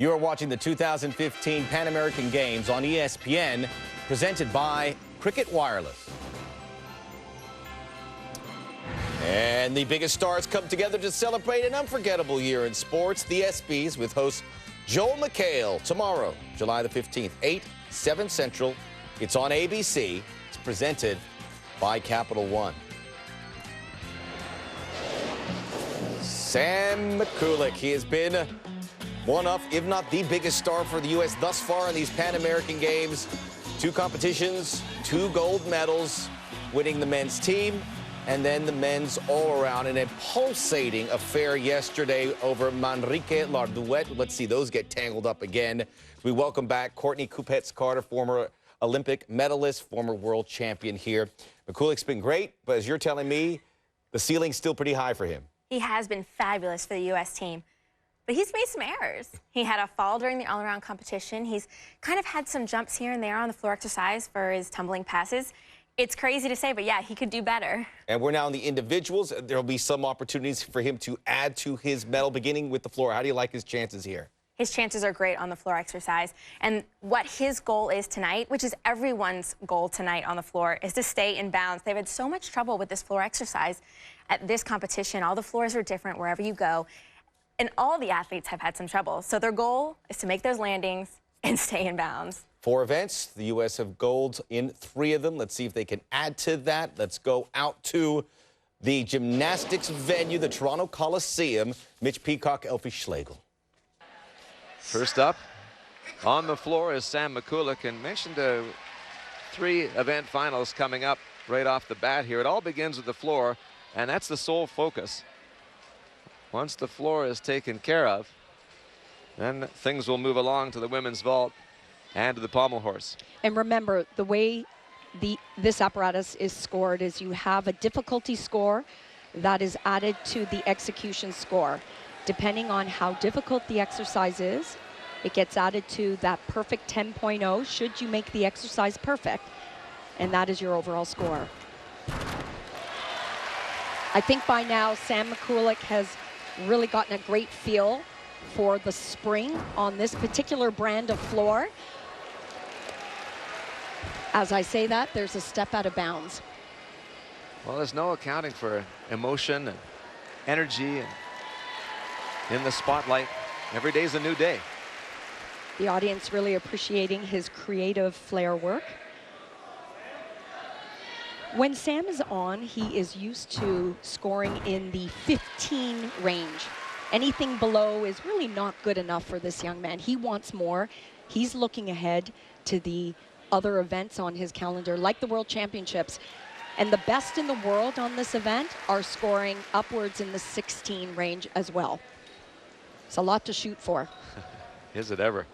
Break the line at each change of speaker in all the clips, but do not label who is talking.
You are watching the 2015 Pan American Games on ESPN, presented by Cricket Wireless. And the biggest stars come together to celebrate an unforgettable year in sports. The ESPYs with host Joel McHale tomorrow, July the 15th, 8, 7 Central. It's on ABC. It's presented by Capital One. Sam McCulloch, he has been one of, if not the biggest star for the U.S. thus far in these Pan American Games. 2 competitions, 2 gold medals, winning the men's team and then the men's all-around in a pulsating affair yesterday over Manrique Larduet. Let's see those get tangled up again. We welcome back Courtney Kupets-Carter, former Olympic medalist, former world champion here. McCulloch's been great, but as you're telling me, the ceiling's still pretty high for him. He has been fabulous for the U.S. team. But he's made some errors. He had a fall during the all-around competition. He's kind of had some jumps here and there on the floor exercise for his tumbling passes. It's crazy to say, but yeah, he could do better. And we're now in the individuals. There'll be some opportunities for him to add to his medal, beginning with the floor. How do you like his chances here? His chances are great on the floor exercise. And what his goal is tonight, which is everyone's goal tonight on the floor, is to stay in bounds. They've had so much trouble with this floor exercise at this competition. All the floors are different wherever you go. And all the athletes have had some trouble. So their goal is to make those landings and stay in bounds. 4 events. The U.S. have gold in 3 of them. Let's see if they can add to that. Let's go out to the gymnastics venue, the Toronto Coliseum. Mitch Peacock, Elfie Schlegel.
First up on the floor is Sam McCulloch, and mentioned 3 event finals coming up right off the bat here. It all begins with the floor, and that's the sole focus. Once the floor is taken care of, then things will move along to the women's vault and to the pommel horse.
And remember, the way this apparatus is scored is you have a difficulty score that is added to the execution score. Depending on how difficult the exercise is, it gets added to that perfect 10.0 should you make the exercise perfect, and that is your overall score. I think by now Sam McCulloch has really gotten a great feel for the spring on this particular brand of floor. As I say that, there's a step out of bounds.
Well, there's no accounting for emotion and energy and in the spotlight. Every day's a new day.
The audience really appreciating his creative flair work. When Sam is on, he is used to scoring in the 15 range. Anything below is really not good enough for this young man. He wants more. He's looking ahead to the other events on his calendar, like the World Championships. And the best in the world on this event are scoring upwards in the 16 range as well. It's a lot to shoot for.
Is it ever?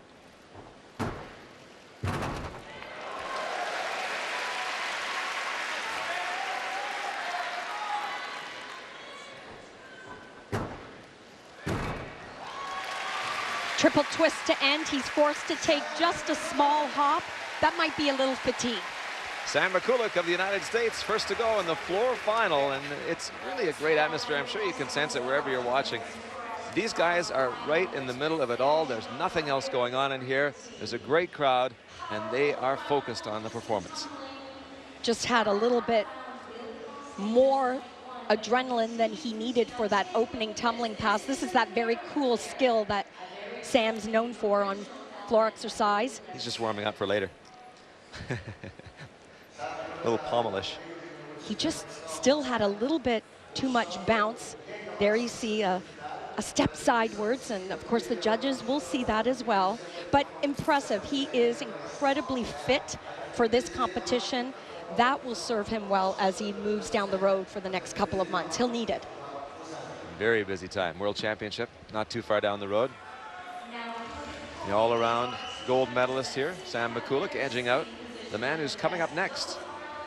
Triple twist to end. He's forced to take just a small hop. That might be a little fatigue.
Sam McCulloch of the United States, first to go in the floor final, and it's really a great atmosphere. I'm sure you can sense it wherever you're watching. These guys are right in the middle of it all. There's nothing else going on in here. There's a great crowd, and they are focused on the performance.
Just had a little bit more adrenaline than he needed for that opening tumbling pass. This is that very cool skill that Sam's known for on floor exercise.
He's just warming up for later. A little pommelish.
He just still had a little bit too much bounce. There you see a step sidewards, and of course the judges will see that as well. But impressive. He is incredibly fit for this competition. That will serve him well as he moves down the road for the next couple of months. He'll need it.
Very busy time. World Championship, not too far down the road. The all-around gold medalist here, Sam McCulloch, edging out the man who's coming up next,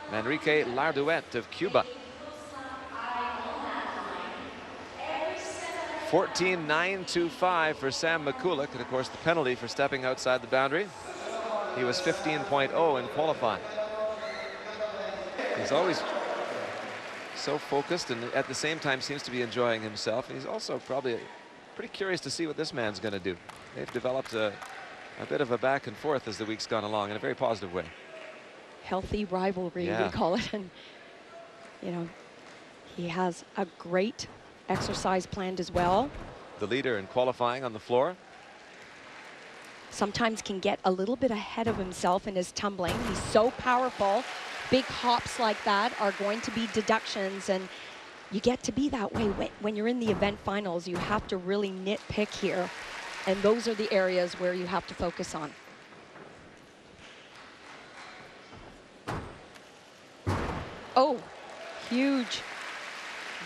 Manrique Larduet of Cuba. 14.925 for Sam McCulloch, and of course the penalty for stepping outside the boundary. He was 15.0 in qualifying. He's always so focused and at the same time seems to be enjoying himself. And he's also probably pretty curious to see what this man's going to do. they've developed a bit of a back and forth as the week's gone along in a very positive way.
Healthy rivalry, we call it. And, you know, he has a great exercise planned as well.
The leader in qualifying on the floor.
Sometimes can get a little bit ahead of himself in his tumbling. He's so powerful. Big hops like that are going to be deductions, and you get to be that way when you're in the event finals. You have to really nitpick here, and those are the areas where you have to focus on. Oh, huge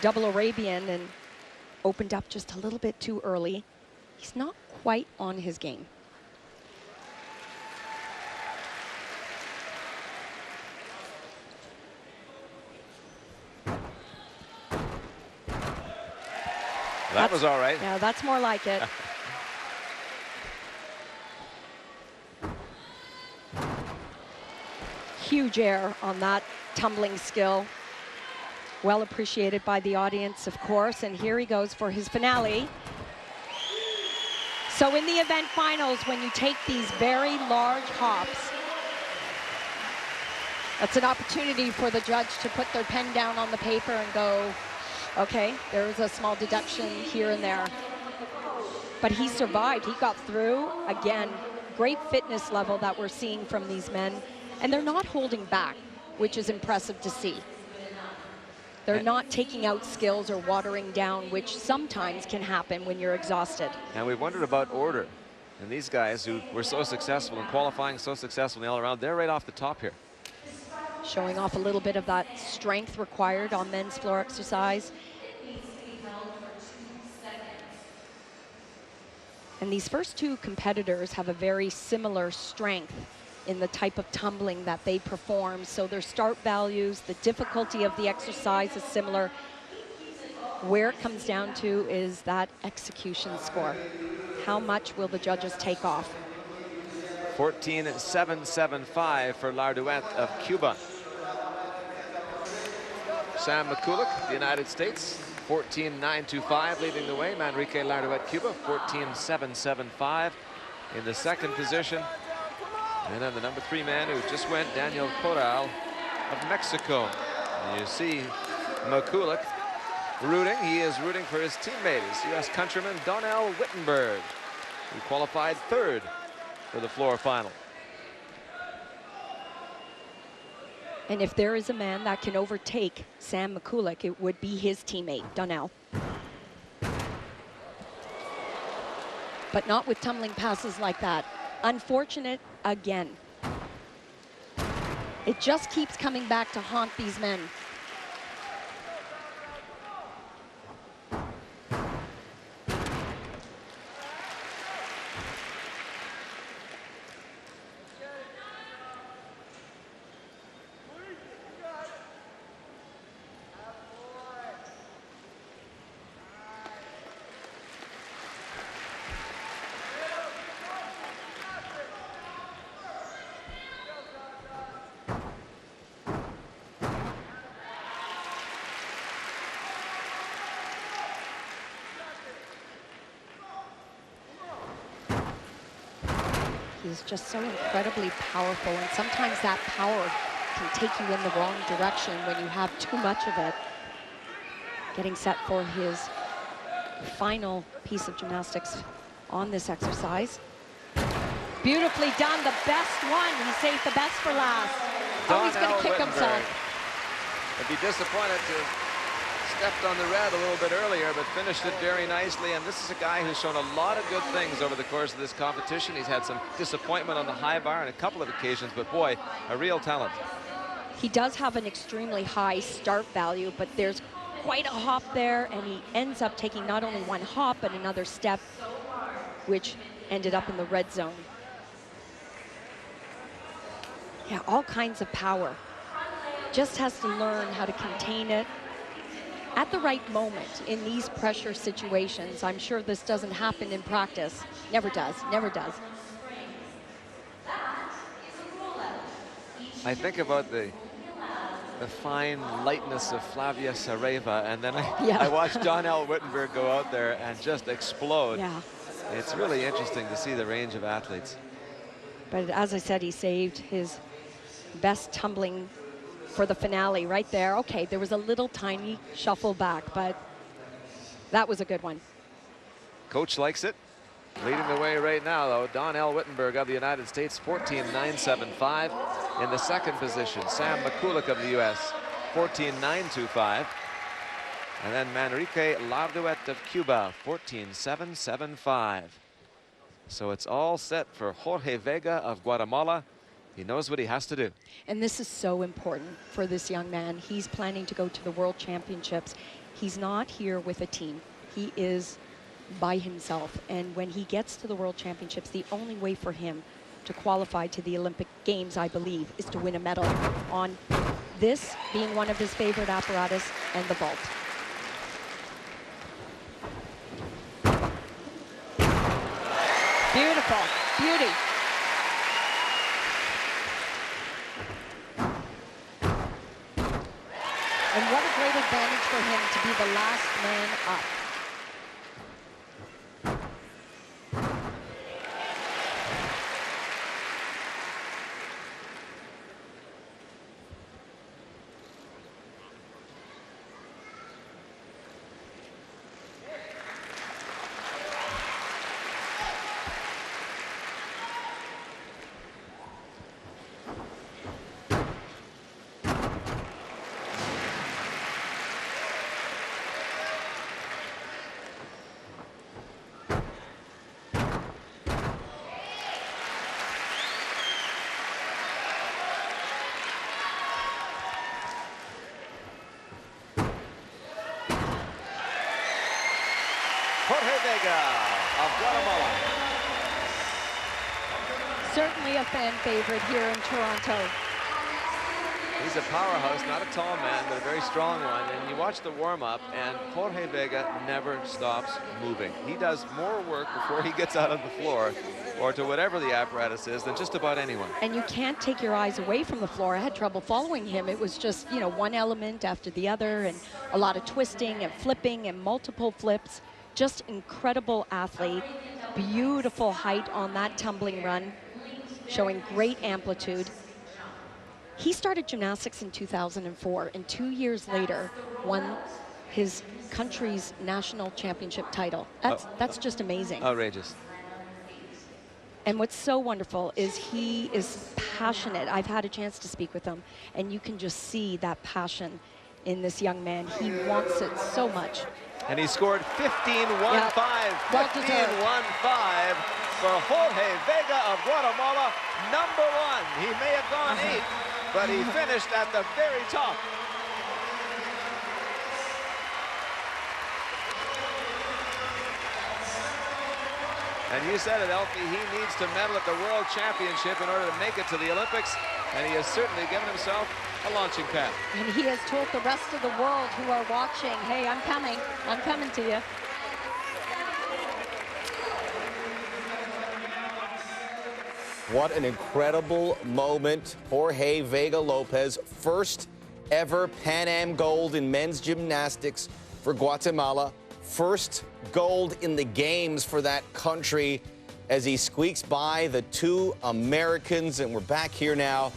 double Arabian, and opened up just a little bit too early. He's not quite on his game.
That was all right.
Yeah, that's more like it. Huge air on that tumbling skill. Well appreciated by the audience, of course. And here he goes for his finale. So in the event finals, when you take these very large hops, that's an opportunity for the judge to put their pen down on the paper and go, okay, there was a small deduction here and there. But he survived, he got through. Again, great fitness level that we're seeing from these men. And they're not holding back, which is impressive to see. They're not taking out skills or watering down, which sometimes can happen when you're exhausted.
And we wondered about order. And these guys who were so successful in qualifying, so successful in the all-around, they're right off the top here.
Showing off a little bit of that strength required on men's floor exercise. And these first two competitors have a very similar strength in the type of tumbling that they perform. So their start values, the difficulty of the exercise is similar. Where it comes down to is that execution score. How much will the judges take off?
14.775 for Lardouet of Cuba. Sam Mikulik, the United States, 14.925 leading the way. Manrique Lardouet, Cuba, 14.775 in the second position. And then the number 3 man who just went, Daniel Corral of Mexico. And you see Mikulik rooting. He is rooting for his teammate, his U.S. countryman Donnell Wittenberg, who qualified 3rd for the floor final.
And if there is a man that can overtake Sam Mikulik, it would be his teammate, Donnell. But not with tumbling passes like that. Unfortunate again. It just keeps coming back to haunt these men. He's just so incredibly powerful, and sometimes that power can take you in the wrong direction when you have too much of it. Getting set for his final piece of gymnastics on this exercise. Beautifully done, the best one. He saved the best for last. Oh, he's going to kick himself.
I'd be disappointed to stepped on the red a little bit earlier, but finished it very nicely. And this is a guy who's shown a lot of good things over the course of this competition. He's had some disappointment on the high bar on a couple of occasions, but boy, a real talent.
He does have an extremely high start value, but there's quite a hop there, and he ends up taking not only one hop, but another step, which ended up in the red zone. Yeah, all kinds of power. Just has to learn how to contain it at the right moment in these pressure situations. I'm sure this doesn't happen in practice. Never does, never does.
I think about the fine lightness of Flavia Sareva, and then I watched Donnell Wittenberg go out there and just explode.
Yeah.
It's really interesting to see the range of athletes.
But as I said, he saved his best tumbling for the finale right there. Okay, there was a little tiny shuffle back, but that was a good one.
Coach likes it. Leading the way right now, though, Donnell Wittenberg of the United States, 14.975. In the second position, Sam McCulloch of the U.S., 14.925. And then Manrique Larduet of Cuba, 14.775. So it's all set for Jorge Vega of Guatemala. He knows what he has to do.
And this is so important for this young man. He's planning to go to the World Championships. He's not here with a team. He is by himself. And when he gets to the World Championships, the only way for him to qualify to the Olympic Games, I believe, is to win a medal on this being one of his favorite apparatus and the vault. Beautiful, beauty. And what a great advantage for him to be the last man up.
Jorge Vega of Guatemala.
Certainly a fan favorite here in Toronto.
He's a powerhouse, not a tall man, but a very strong one. And you watch the warm-up, and Jorge Vega never stops moving. He does more work before he gets out on the floor or to whatever the apparatus is than just about anyone.
And you can't take your eyes away from the floor. I had trouble following him. It was just, you know, one element after the other and a lot of twisting and flipping and multiple flips. Just incredible athlete. Beautiful height on that tumbling run, showing great amplitude. He started gymnastics in 2004, and 2 years later won his country's national championship title. That's just amazing.
Outrageous.
And what's so wonderful is he is passionate. I've had a chance to speak with him, and you can just see that passion in this young man. He wants it so much.
And he scored 15.15.
Yep.
15.15 for Jorge Vega of Guatemala, number one. He may have gone 8th, but he finished at the very top. And you said it, Elfie, he needs to medal at the World Championship in order to make it to the Olympics, and he has certainly given himself a launching pad.
And he has told the rest of the world who are watching, hey, I'm coming to you.
What an incredible moment. Jorge Vega Lopez, first ever Pan Am gold in men's gymnastics for Guatemala. First gold in the games for that country as he squeaks by the two Americans. And we're back here now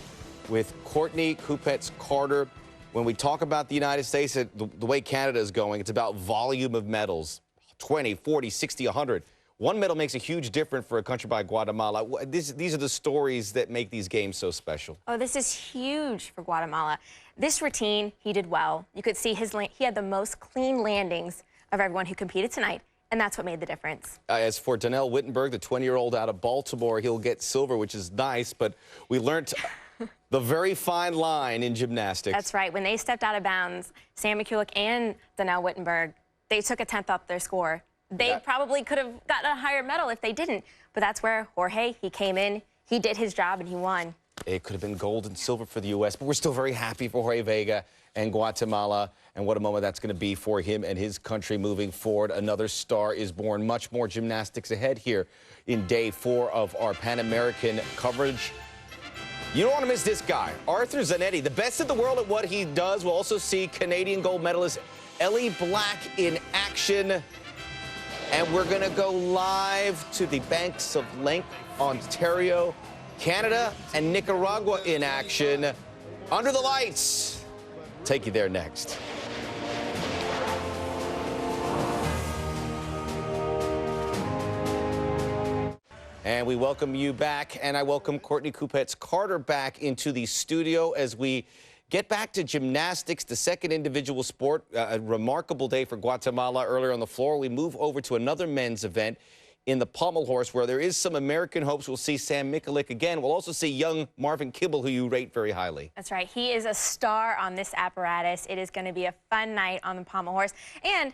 with Courtney Kupets-Carter. When we talk about the United States, the way Canada is going, it's about volume of medals, 20, 40, 60, 100. One medal makes a huge difference for a country like Guatemala. These are the stories that make these games so special.
Oh, this is huge for Guatemala. This routine, he did well. You could see he had the most clean landings of everyone who competed tonight, and that's what made the difference.
As for Donnell Wittenberg, the 20-year-old out of Baltimore, he'll get silver, which is nice, but we learned the very fine line in gymnastics.
That's right. When they stepped out of bounds, Sam McCulloch and Donnell Wittenberg, they took a 10th off their score. They probably could have gotten a higher medal if they didn't, but that's where Jorge, he came in, he did his job, and he won.
It could have been gold and silver for the U.S., but we're still very happy for Jorge Vega and Guatemala, and what a moment that's going to be for him and his country moving forward. Another star is born. Much more gymnastics ahead here in day 4 of our Pan American coverage. You don't want to miss this guy, Arthur Zanetti, the best in the world at what he does. We'll also see Canadian gold medalist Ellie Black in action And we're going to go live to the banks of Lake Ontario, Canada, and Nicaragua in action. Under the lights. Take you there next. And we welcome you back, and I welcome Courtney Kupets-Carter back into the studio as we get back to gymnastics, the second individual sport. A remarkable day for Guatemala earlier on the floor. We move over to another men's event in the pommel horse where there is some American hopes. We'll see Sam Mikulak again. We'll also see young Marvin Kimball, who you rate very highly.
That's right. He is a star on this apparatus. It is going to be a fun night on the pommel horse. And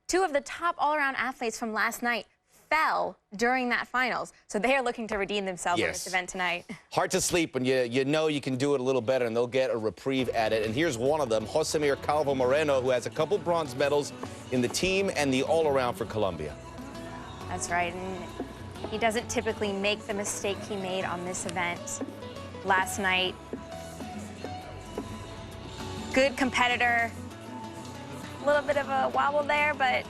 two of the top all-around athletes from last night fell during that finals. So they are looking to redeem themselves in this event tonight.
Hard to sleep when you know you can do it a little better, and they'll get a reprieve at it. And here's one of them, Josemir Calvo Moreno, who has a couple bronze medals in the team and the all-around for Colombia.
That's right. And he doesn't typically make the mistake he made on this event last night. Good competitor. A little bit of a wobble there, but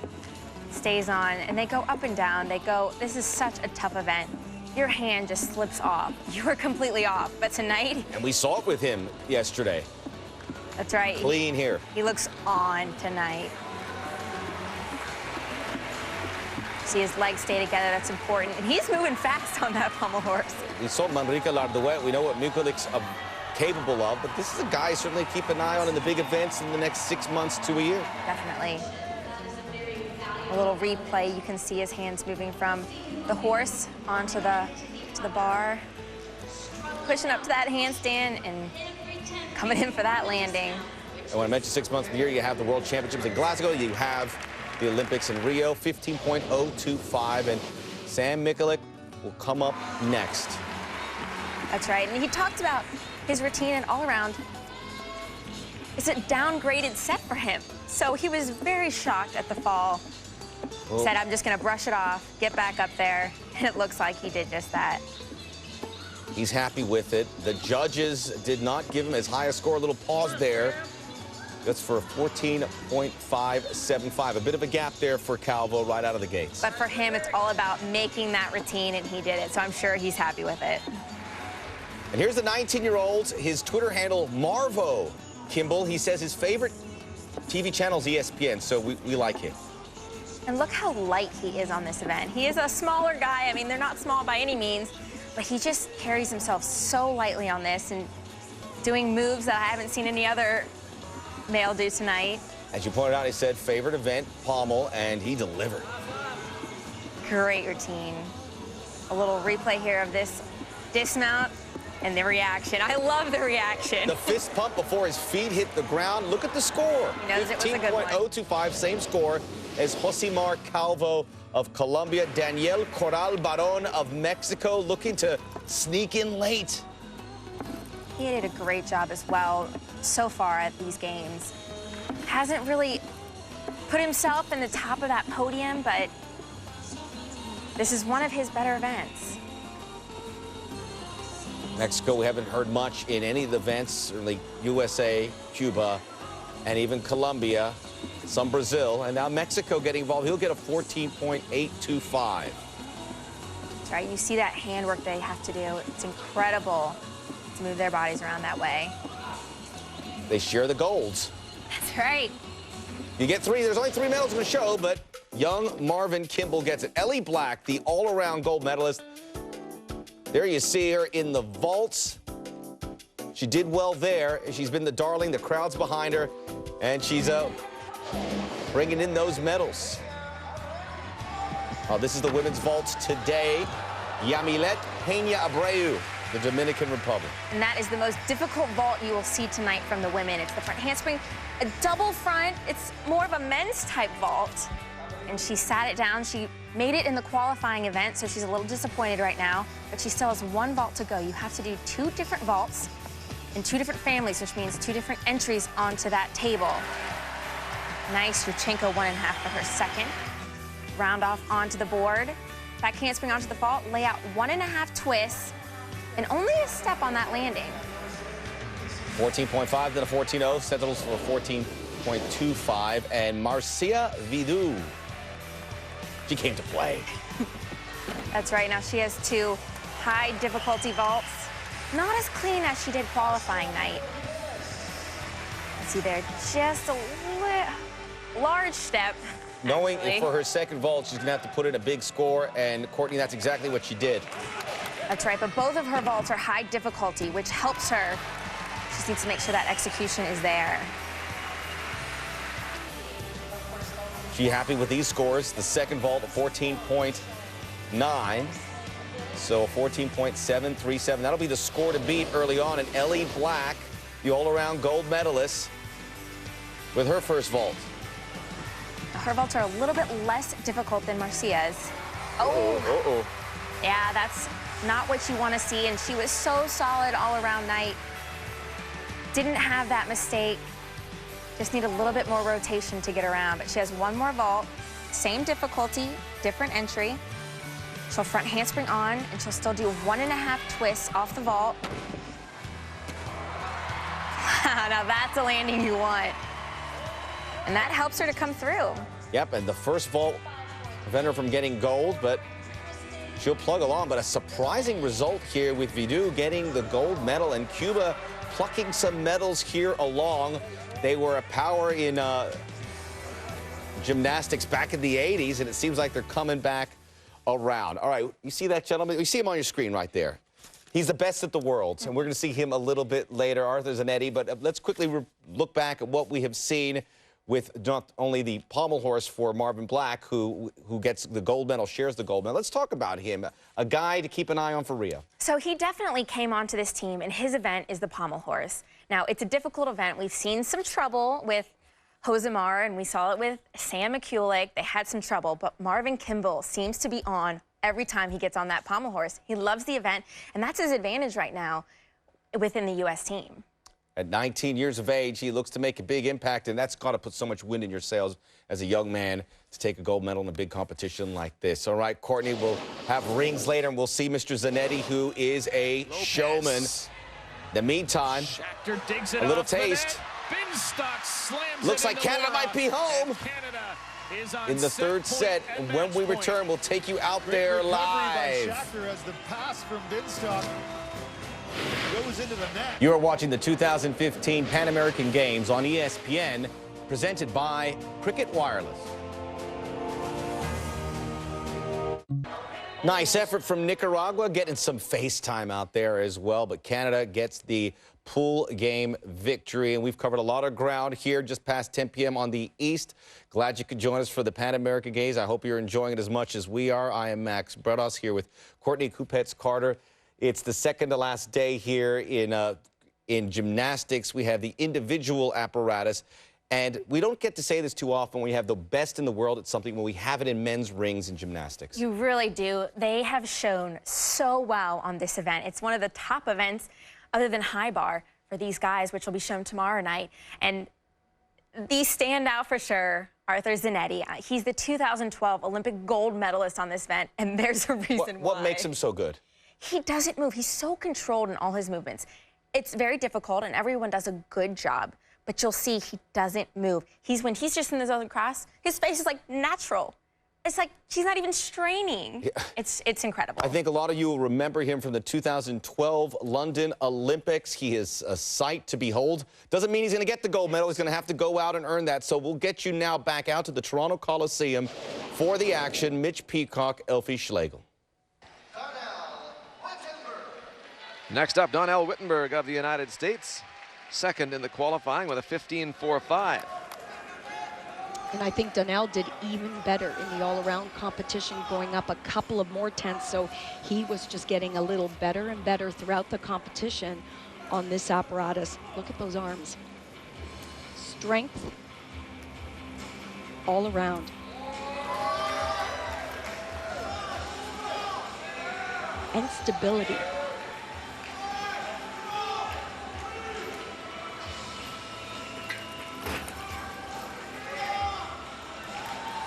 stays on, and they go up and down. They go, this is such a tough event. Your hand just slips off. You are completely off. But tonight...
And we saw it with him yesterday.
That's right.
Clean here.
He looks on tonight. See his legs stay together. That's important. And he's moving fast on that pommel horse.
We saw Manrique Larduet. We know what Mikulak's capable of, but this is a guy certainly keep an eye on in the big events in the next 6 months to a year.
Definitely. A little replay, you can see his hands moving from the horse onto the bar, pushing up to that handstand and coming in for that landing.
And when I mentioned 6 months of the year, you have the World Championships in Glasgow, you have the Olympics in Rio, 15.025, and Sam Mikulak will come up next.
That's right, and he talked about his routine and all-around. It's a downgraded set for him. So he was very shocked at the fall.
Oh.
Said, I'm just going to brush it off, get back up there, and it looks like he did just that.
He's happy with it. The judges did not give him as high a score. A little pause there. That's for a 14.575. A bit of a gap there for Calvo right out of the gates.
But for him, it's all about making that routine, and he did it. So I'm sure he's happy with it.
And here's the 19-year-old, his Twitter handle, Marvo Kimball. He says his favorite TV channel is ESPN, so we like him.
And look how light he is on this event. He is a smaller guy. I mean, they're not small by any means, but he just carries himself so lightly on this and doing moves that I haven't seen any other male do tonight.
As you pointed out, he said favorite event, pommel, and he delivered.
Great routine. A little replay here of this dismount and the reaction. I love the reaction.
The fist pump before his feet hit the ground. Look at the score.
He knows it was a good one.
15.025, same score as Josemir Calvo of Colombia. Daniel Corral Baron of Mexico looking to sneak in late.
He did a great job as well so far at these games. Hasn't really put himself in the top of that podium, but this is one of his better events.
Mexico, we haven't heard much in any of the events, certainly USA, Cuba, and even Colombia, some Brazil, and now Mexico getting involved. He'll get a 14.825.
That's right, you see that handwork they have to do. It's incredible to move their bodies around that way.
They share the golds.
That's right.
You get three. There's only 3 medals in the show, but young Marvin Kimball gets it. Ellie Black, the all-around gold medalist. There you see her in the vaults. She did well there. She's been the darling. The crowd's behind her, and she's bringing in those medals. This is the women's vaults today. Yamilet Peña Abreu, the Dominican Republic.
And that is the most difficult vault you will see tonight from the women. It's the front handspring, a double front. It's more of a men's type vault. And she sat it down. She made it in the qualifying event, so she's a little disappointed right now, but she still has 1 vault to go. You have to do 2 different vaults in 2 different families, which means 2 different entries onto that table. Nice, Yurchenko 1.5 for her second. Round off onto the board. Back handspring onto the vault, lay out 1.5 twists, and only a step on that landing.
14.5, then a 14.0, settles for a 14.25, and Marcia Vidou She came to play.
That's right. Now she has 2 high difficulty vaults. Not as clean as she did qualifying night. See there, just a large step.
Knowing
actually.
for her second vault, she's going to have to put in a big score, and Courtney, that's exactly what she did.
That's right, but both of her vaults are high difficulty, which helps her. She just needs to make sure that execution is there.
She happy with these scores. The second vault, 14.9. So 14.737. That'll be the score to beat early on. And Ellie Black, the all-around gold medalist, with her first vault.
Her vaults are a little bit less difficult than Marcia's.
Uh-oh.
Yeah, that's not what you want to see, and she was so solid all around night. Didn't have that mistake. Just need a little bit more rotation to get around, but she has 1 more vault, same difficulty, different entry. She'll front handspring on, and she'll still do 1.5 twists off the vault. Now that's a landing you want. And that helps her to come through.
Yep, and the first vault prevented her from getting gold, but she'll plug along. But a surprising result here with Vidu getting the gold medal, and Cuba plucking some medals here along. They were a power in gymnastics back in the 80s, and it seems like they're coming back around. All right, you see that gentleman? You see him on your screen right there. He's the best at the world, and we're going to see him a little bit later, Arthur Zanetti. But let's quickly look back at what we have seen with not only the pommel horse for Marvin Black, who gets the gold medal, shares the gold medal. Let's talk about him, a guy to keep an eye on for Rio.
So he definitely came onto this team, and his event is the pommel horse. Now, it's a difficult event. We've seen some trouble with Josemar, and we saw it with Sam McCulloch. They had some trouble, but Marvin Kimball seems to be on every time he gets on that pommel horse. He loves the event, and that's his advantage right now within the U.S. team.
At 19 years of age, he looks to make a big impact, and that's got to put so much wind in your sails as a young man to take a gold medal in a big competition like this. All right, Courtney, we'll have rings later, and we'll see Mr. Zanetti, who is a showman. In the meantime, a little taste. Looks like Canada might be home in the third set. And when we return, we'll take you out there live.
As the pass from Binstock goes into the net.
You are watching the 2015 Pan American Games on ESPN, presented by Cricket Wireless. Nice effort from Nicaragua, getting some FaceTime out there as well, but Canada gets the pool game victory, and we've covered a lot of ground here just past 10 p.m. on the East. Glad you could join us for the Pan American Games. I hope you're enjoying it as much as we are. I am Max Bredos here with Courtney Kupets-Carter. It's the second to last day here in gymnastics. We have the individual apparatus, and we don't get to say this too often. We have the best in the world at something when we have it in men's rings in gymnastics.
You really do. They have shown so well on this event. It's one of the top events other than high bar for these guys, which will be shown tomorrow night. And these stand out for sure. Arthur Zanetti, he's the 2012 Olympic gold medalist on this event, and there's a reason why.
What makes him so good?
He doesn't move. He's so controlled in all his movements. It's very difficult, and everyone does a good job. But you'll see he doesn't move. When he's just in the zone cross, his face is like natural. It's like he's not even straining. Yeah. It's incredible.
I think a lot of you will remember him from the 2012 London Olympics. He is a sight to behold. Doesn't mean he's going to get the gold medal. He's going to have to go out and earn that. So we'll get you now back out to the Toronto Coliseum for the action. Mitch Peacock, Elfie Schlegel.
Next up, Donnell Wittenberg of the United States, second in the qualifying with a 15.45.
And I think Donnell did even better in the all-around competition, going up a couple of more tenths. So he was just getting a little better and better throughout the competition on this apparatus. Look at those arms. Strength all around. And stability.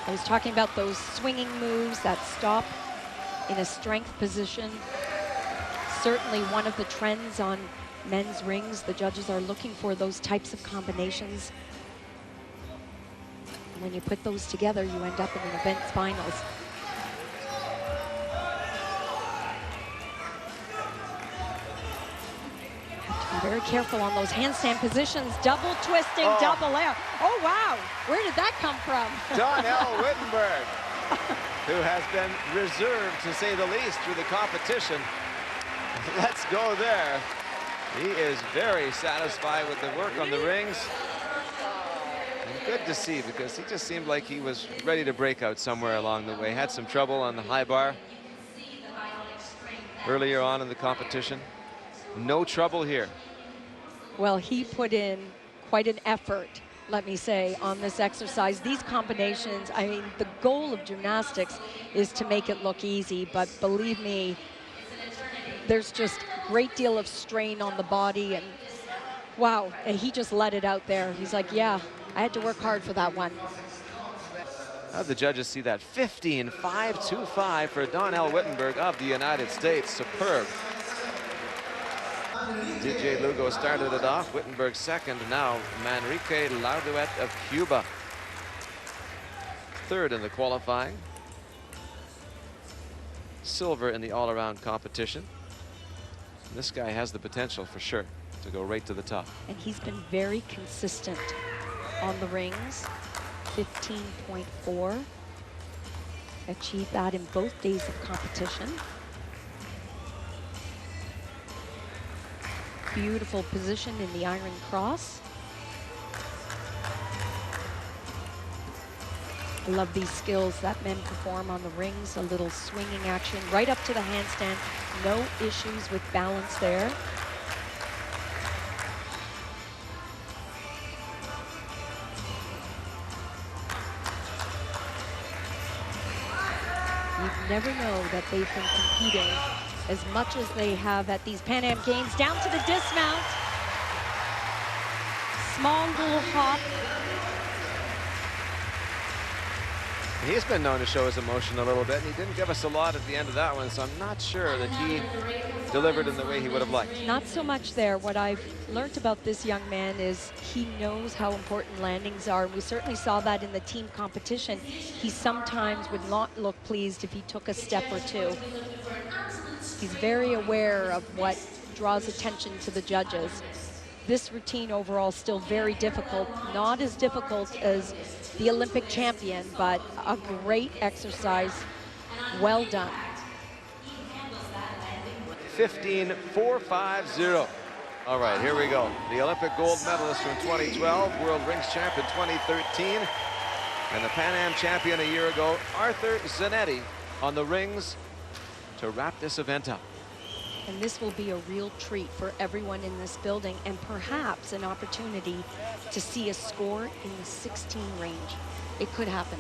I was talking about those swinging moves that stop in a strength position. Certainly one of the trends on men's rings. The judges are looking for those types of combinations. And when you put those together, you end up in an event's finals. Very careful on those handstand positions. Double twisting, double air. Oh, wow. Where did that come from?
Donnell Wittenberg, who has been reserved, to say the least, through the competition. Let's go there. He is very satisfied with the work on the rings. And good to see, because he just seemed like he was ready to break out somewhere along the way. Had some trouble on the high bar earlier on in the competition. No trouble here.
Well, he put in quite an effort, let me say, on this exercise. These combinations, I mean, the goal of gymnastics is to make it look easy, but believe me, there's just a great deal of strain on the body, and wow, and he just let it out there. He's like, yeah, I had to work hard for that one.
How did the judges see that? 15.525 for Donnell Wittenberg of the United States. Superb. DJ Lugo started it off. Wittenberg second. Now Manrique Larduet of Cuba, third in the qualifying. Silver in the all-around competition. And this guy has the potential for sure to go right to the top.
And he's been very consistent on the rings. 15.4. Achieved that in both days of competition. Beautiful position in the iron cross. I love these skills that men perform on the rings. A little swinging action right up to the handstand. No issues with balance there. You never know that they've been competing as much as they have at these Pan Am Games. Down to the dismount. Small little hop.
He's been known to show his emotion a little bit, and he didn't give us a lot at the end of that one, so I'm not sure that he delivered in the way he would have liked.
Not so much there. What I've learned about this young man is he knows how important landings are. We certainly saw that in the team competition. He sometimes would not look pleased if he took a step or two. He's very aware of what draws attention to the judges. This routine overall still very difficult. Not as difficult as the Olympic champion, but a great exercise. Well done.
15.450. All right, here we go. The Olympic gold medalist from 2012, world rings champ in 2013, and the Pan Am champion a year ago, Arthur Zanetti, on the rings to wrap this event up.
And this will be a real treat for everyone in this building, and perhaps an opportunity to see a score in the 16 range. It could happen.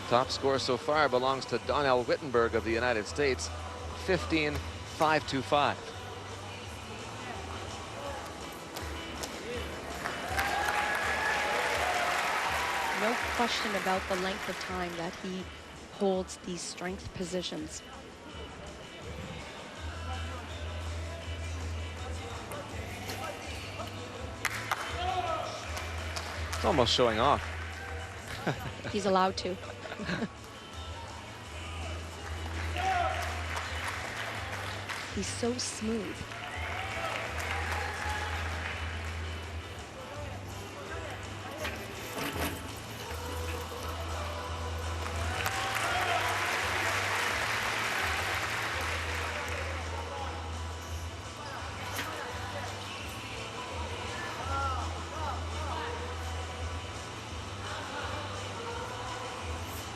Top score so far belongs to Donnell Wittenberg of the United States, 15.525.
No question about the length of time that he holds these strength positions.
It's almost showing off.
He's allowed to. He's so smooth.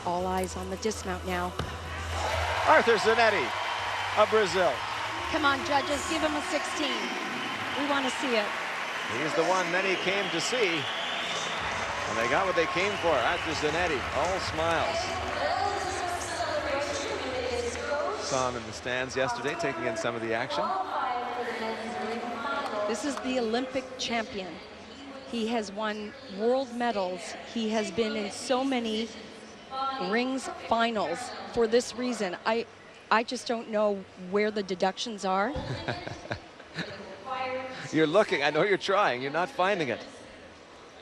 All eyes on the dismount now.
Arthur Zanetti of Brazil.
Come on, judges, give him a 16. We want to see it.
He's the one many came to see, and they got what they came for. Arthur Zanetti, all smiles. Saw him in the stands yesterday, taking in some of the action.
This is the Olympic champion. He has won world medals. He has been in so many rings finals for this reason. I just don't know where the deductions are.
You're looking, I know you're trying, you're not finding it.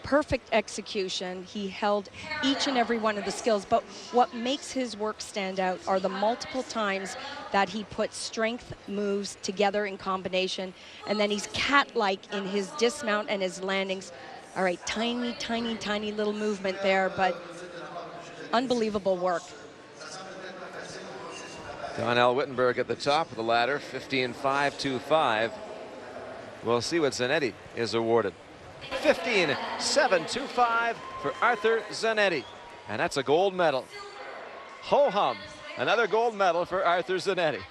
perfect execution. He held each and every one of the skills, but what makes his work stand out are the multiple times that he puts strength moves together in combination, and then he's cat-like in his dismount and his landings. All right, tiny, tiny, tiny little movement there, but unbelievable work.
Donnell Wittenberg at the top of the ladder, 15.525. We'll see what Zanetti is awarded. 15.725 for Arthur Zanetti. And that's a gold medal. Ho-hum, another gold medal for Arthur Zanetti.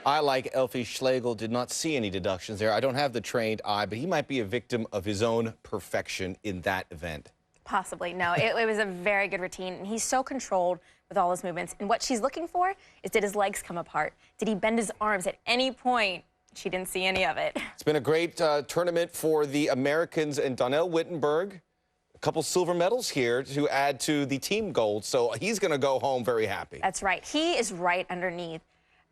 I, like Elfie Schlegel, did not see any deductions there. I don't have the trained eye, but he might be a victim of his own perfection in that event.
Possibly, no. It was a very good routine, and he's so controlled with all his movements. And what she's looking for is, did his legs come apart? Did he bend his arms at any point? She didn't see any of it.
It's been a great tournament for the Americans and Donnell Wittenberg. A couple silver medals here to add to the team gold, so he's going to go home very happy.
That's right. He is right underneath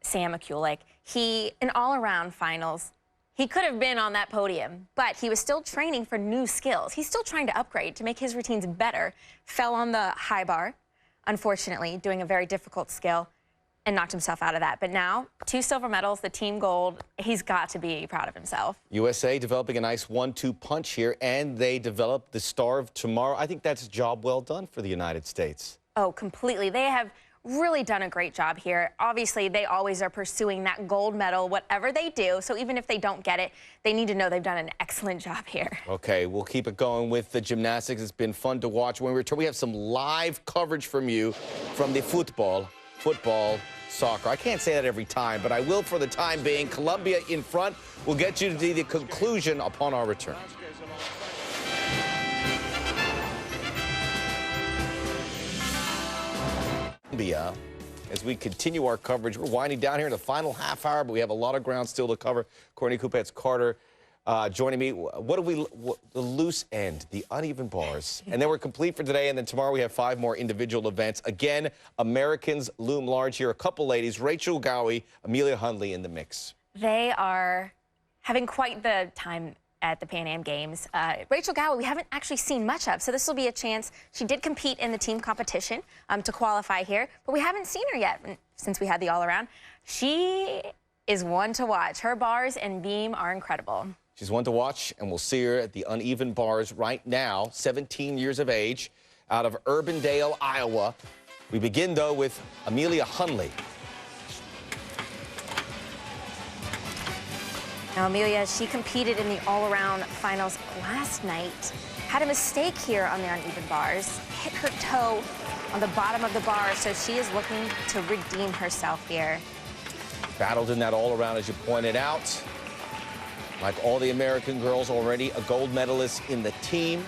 Sam Mikulak. He, in all-around finals, he could have been on that podium, but he was still training for new skills. He's still trying to upgrade to make his routines better. Fell on the high bar, unfortunately, doing a very difficult skill, and knocked himself out of that. But now, 2 silver medals, the team gold. He's got to be proud of himself.
USA developing a nice 1-2 punch here, and they developed the star of tomorrow. I think that's a job well done for the United States.
Oh, completely. They have really done a great job here. Obviously, they always are pursuing that gold medal, whatever they do. So even if they don't get it, they need to know they've done an excellent job here.
Okay, we'll keep it going with the gymnastics. It's been fun to watch. When we return, we have some live coverage from you from the football, soccer. I can't say that every time, but I will for the time being. Colombia in front. We'll get you to the conclusion upon our return. As we continue our coverage, we're winding down here in the final half hour, but we have a lot of ground still to cover. Courtney Kupets-Carter joining me. The loose end, the uneven bars. And then we're complete for today, and then tomorrow we have 5 more individual events. Again, Americans loom large here. A couple ladies, Rachel Gowie, Amelia Hundley in the mix.
They are having quite the time at the Pan Am Games. Rachel Gowie, we haven't actually seen much of, so this will be a chance. She did compete in the team competition to qualify here, but we haven't seen her yet since we had the all-around. She is one to watch. Her bars and beam are incredible.
She's one to watch, and we'll see her at the uneven bars right now, 17 years of age, out of Urbandale, Iowa. We begin, though, with Amelia Hundley.
Now, Amelia, she competed in the all-around finals last night. Had a mistake here on the uneven bars. Hit her toe on the bottom of the bar, so she is looking to redeem herself here.
Battled in that all-around, as you pointed out. Like all the American girls, already a gold medalist in the team.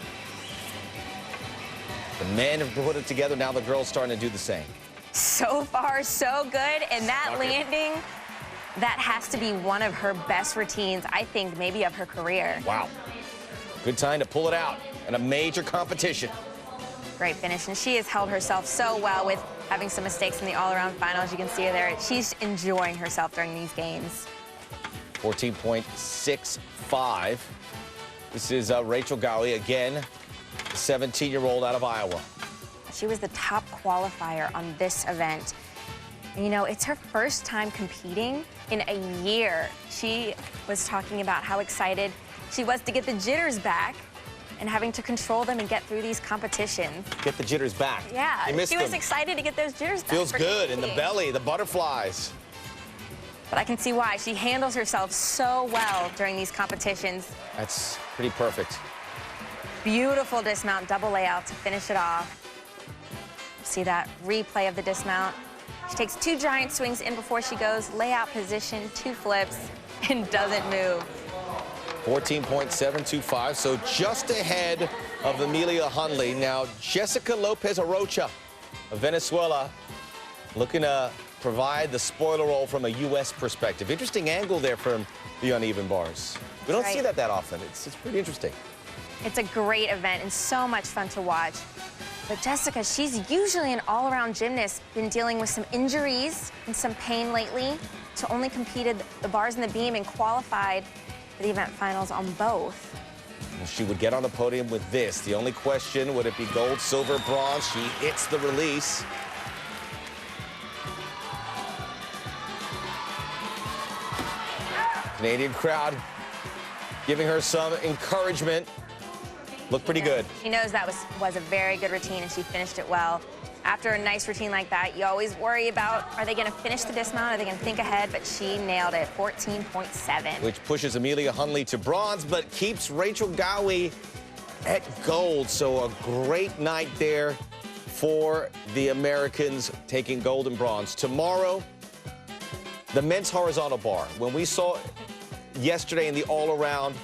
The men have put it together. Now the girls starting to do the same.
So far, so good. And that landing, that has to be one of her best routines, I think, maybe of her career.
Wow. Good time to pull it out in a major competition.
Great finish, and she has held herself so well with having some mistakes in the all-around finals. You can see her there. She's enjoying herself during these games.
14.65. This is Rachel Gowie, again, the 17-year-old out of Iowa.
She was the top qualifier on this event. You know, it's her first time competing in a year. She was talking about how excited she was to get the jitters back and having to control them and get through these competitions.
Get the jitters back.
Yeah,
you missed
she was
them.
excited to get those jitters back.
Feels good in the belly, the butterflies.
But I can see why. She handles herself so well during these competitions.
That's pretty perfect.
Beautiful dismount, double layout to finish it off. See that replay of the dismount. She takes 2 giant swings in before she goes, layout position, 2 flips, and doesn't move.
14.725, so just ahead of Amelia Hundley. Now, Jessica Lopez Arocha of Venezuela looking to provide the spoiler role from a U.S. perspective. Interesting angle there from the uneven bars. We don't see that often. It's pretty interesting.
It's a great event and so much fun to watch. But Jessica, she's usually an all-around gymnast, been dealing with some injuries and some pain lately, so only competed the bars and the beam and qualified for the event finals on both.
she would get on the podium with this. The only question, would it be gold, silver, bronze? She hits the release. Canadian crowd giving her some encouragement. Looked pretty good.
She knows that was a very good routine, and she finished it well. After a nice routine like that, you always worry about, are they going to finish the dismount? Are they going to think ahead? But she nailed it, 14.7.
Which pushes Amelia Hunley to bronze, but keeps Rachel Gowie at gold. So a great night there for the Americans, taking gold and bronze. Tomorrow, the men's horizontal bar. When we saw yesterday in the all-around,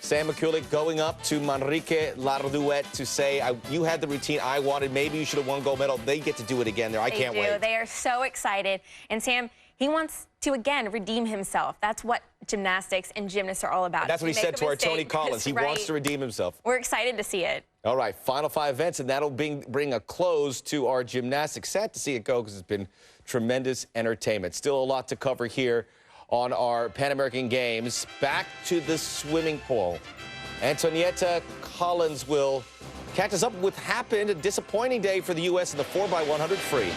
Sam McCulloch going up to Manrique Larduet to say, you had the routine I wanted. Maybe you should have won gold medal. They get to do it again there. I can't wait.
They are so excited. And Sam, he wants to, again, redeem himself. That's what gymnastics and gymnasts are all about.
That's what he said to our Tony Collins. He wants to redeem himself.
We're excited to see it.
All right, final 5 events, and that'll bring a close to our gymnastics. Sad to see it go because it's been tremendous entertainment. Still a lot to cover here on our Pan American Games. Back to the swimming pool. Antonietta Collins will catch us up with what happened. A disappointing day for the U.S. in the 4x100 free.